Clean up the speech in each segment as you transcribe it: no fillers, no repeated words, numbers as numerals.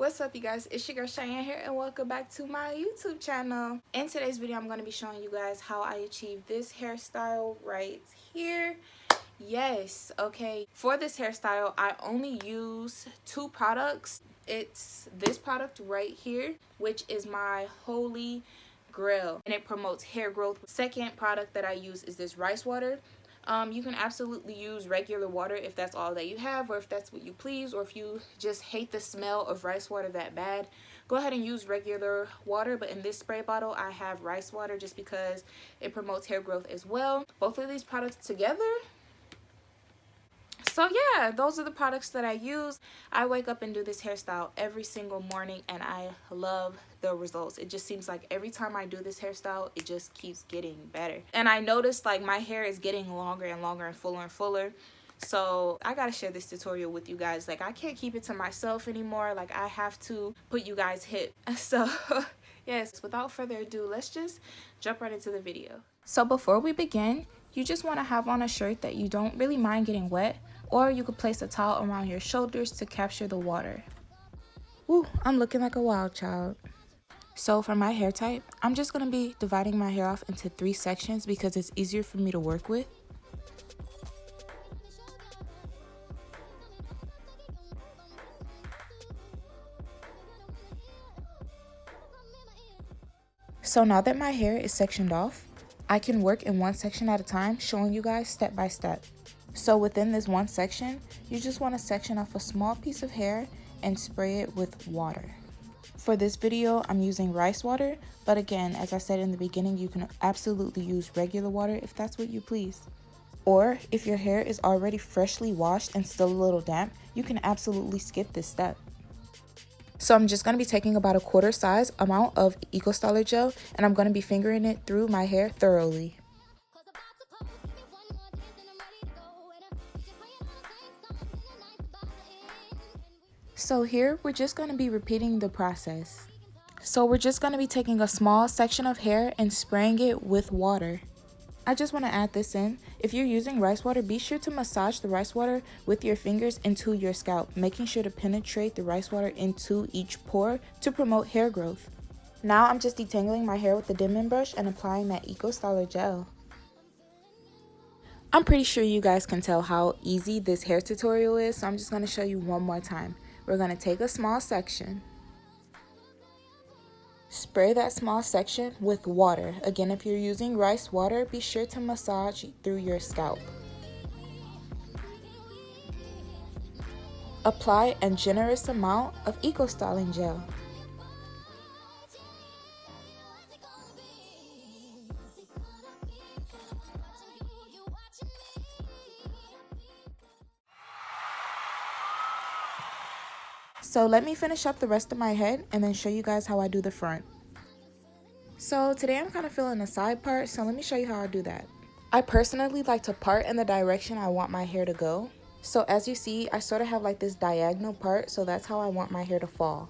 What's up, you guys? It's your girl Cheyenne here, and welcome back to my YouTube channel. In today's video, I'm going to be showing you guys how I achieved this hairstyle right here. Yes, okay. For this hairstyle, I only use two products. It's this product right here, which is my Holy Grail, and it promotes hair growth. Second product that I use is this rice water. You can absolutely use regular water if that's all that you have, or if that's what you please, or if you just hate the smell of rice water that bad, go ahead and use regular water. But in this spray bottle, I have rice water just because it promotes hair growth as well. Both of these products together. So yeah, those are the products that I use. I wake up and do this hairstyle every single morning, and I love the results. It just seems like every time I do this hairstyle, it just keeps getting better. And I noticed like my hair is getting longer and longer and fuller and fuller. So I gotta share this tutorial with you guys. Like, I can't keep it to myself anymore. Like, I have to put you guys hip. So yes, without further ado, let's just jump right into the video. So before we begin, you just want to have on a shirt that you don't really mind getting wet, or you could place a towel around your shoulders to capture the water. Woo, I'm looking like a wild child. So for my hair type, I'm just going to be dividing my hair off into 3 sections because it's easier for me to work with. So now that my hair is sectioned off, I can work in one section at a time, showing you guys step by step. So within this one section, you just want to section off a small piece of hair and spray it with water. For this video, I'm using rice water, but again, as I said in the beginning, you can absolutely use regular water if that's what you please. Or if your hair is already freshly washed and still a little damp, you can absolutely skip this step. So I'm just going to be taking about a quarter size amount of Eco Styler gel, and I'm going to be fingering it through my hair thoroughly. So here we're just going to be repeating the process. So we're just going to be taking a small section of hair and spraying it with water. I just want to add this in. If you're using rice water, be sure to massage the rice water with your fingers into your scalp, making sure to penetrate the rice water into each pore to promote hair growth. Now I'm just detangling my hair with the Denman brush and applying that Eco Styler gel. I'm pretty sure you guys can tell how easy this hair tutorial is, so I'm just going to show you one more time. We're going to take a small section, spray that small section with water. Again, if you're using rice water, be sure to massage through your scalp. Apply a generous amount of Eco Styling gel. So let me finish up the rest of my head and then show you guys how I do the front. So today I'm kind of feeling the side part, so let me show you how I do that. I personally like to part in the direction I want my hair to go. So as you see, I sort of have like this diagonal part, so that's how I want my hair to fall.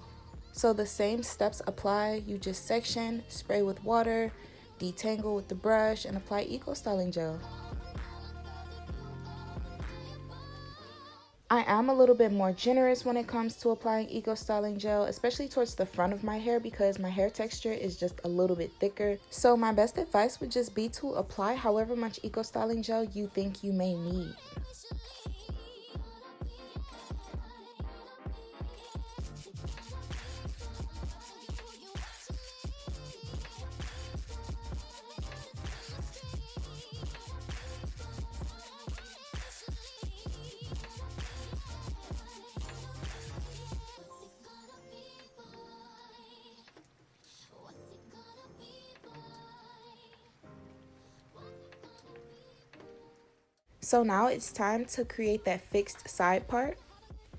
So the same steps apply. You just section, spray with water, detangle with the brush, and apply Eco Styling gel. I am a little bit more generous when it comes to applying Eco Styling gel, especially towards the front of my hair because my hair texture is just a little bit thicker. So my best advice would just be to apply however much Eco Styling gel you think you may need. So now it's time to create that fixed side part.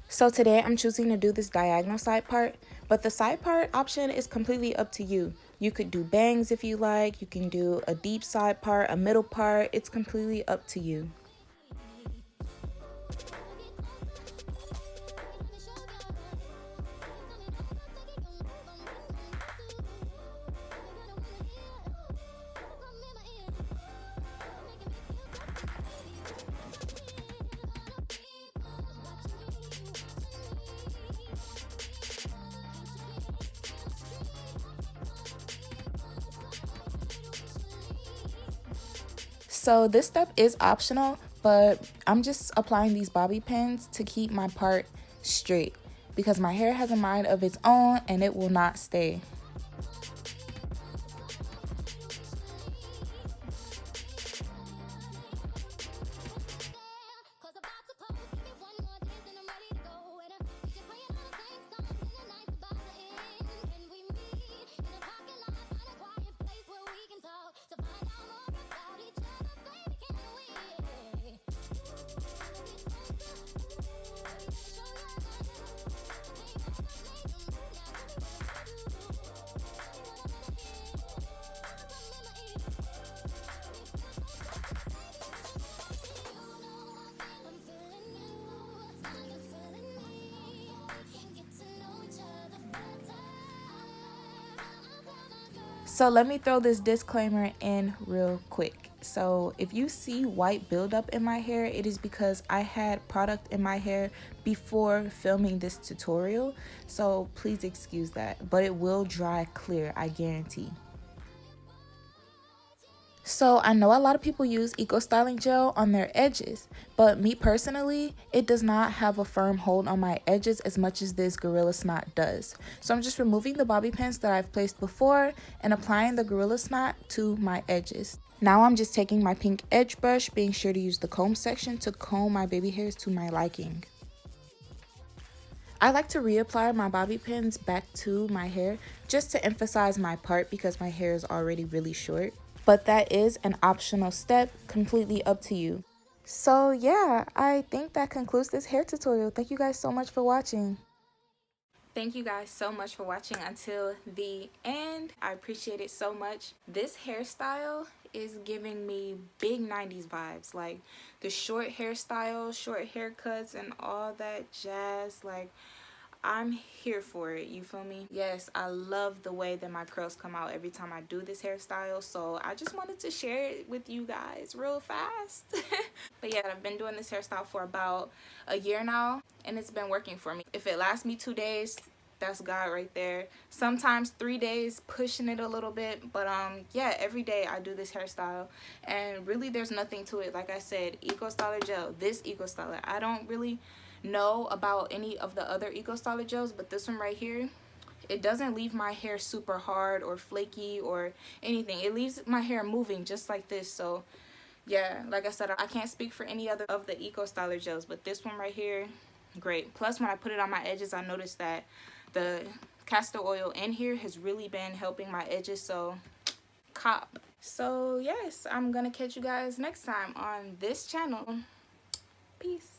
So today I'm choosing to do this diagonal side part, but the side part option is completely up to you. You could do bangs if you like, you can do a deep side part, a middle part, it's completely up to you. So this step is optional, but I'm just applying these bobby pins to keep my part straight because my hair has a mind of its own and it will not stay. So let me throw this disclaimer in real quick. So if you see white buildup in my hair, it is because I had product in my hair before filming this tutorial. So please excuse that, but it will dry clear, I guarantee. So I know a lot of people use Eco Styling Gel on their edges, but me personally, it does not have a firm hold on my edges as much as this Gorilla Snot does. So I'm just removing the bobby pins that I've placed before and applying the Gorilla Snot to my edges. Now I'm just taking my pink edge brush, being sure to use the comb section to comb my baby hairs to my liking. I like to reapply my bobby pins back to my hair just to emphasize my part because my hair is already really short. But that is an optional step, completely up to you. So yeah, I think that concludes this hair tutorial. Thank you guys so much for watching. Thank you guys so much for watching until the end. I appreciate it so much. This hairstyle is giving me big 90s vibes. Like the short hairstyle, short haircuts, and all that jazz. Like I'm here for it, you feel me? Yes, I love the way that my curls come out every time I do this hairstyle, so I just wanted to share it with you guys real fast. But yeah, I've been doing this hairstyle for about a year now, and it's been working for me. If it lasts me 2 days, that's God right there. Sometimes 3 days, pushing it a little bit, but yeah, every day I do this hairstyle, and really there's nothing to it. Like I said, Eco Styler Gel, this Eco Styler, I don't really know about any of the other Eco Styler gels, but this one right here, it doesn't leave my hair super hard or flaky or anything. It leaves my hair moving just like this. So yeah, like I said, I can't speak for any other of the Eco Styler gels, but this one right here, great. Plus when I put it on my edges, I noticed that the castor oil in here has really been helping my edges, so cop. So yes, I'm gonna catch you guys next time on this channel. Peace.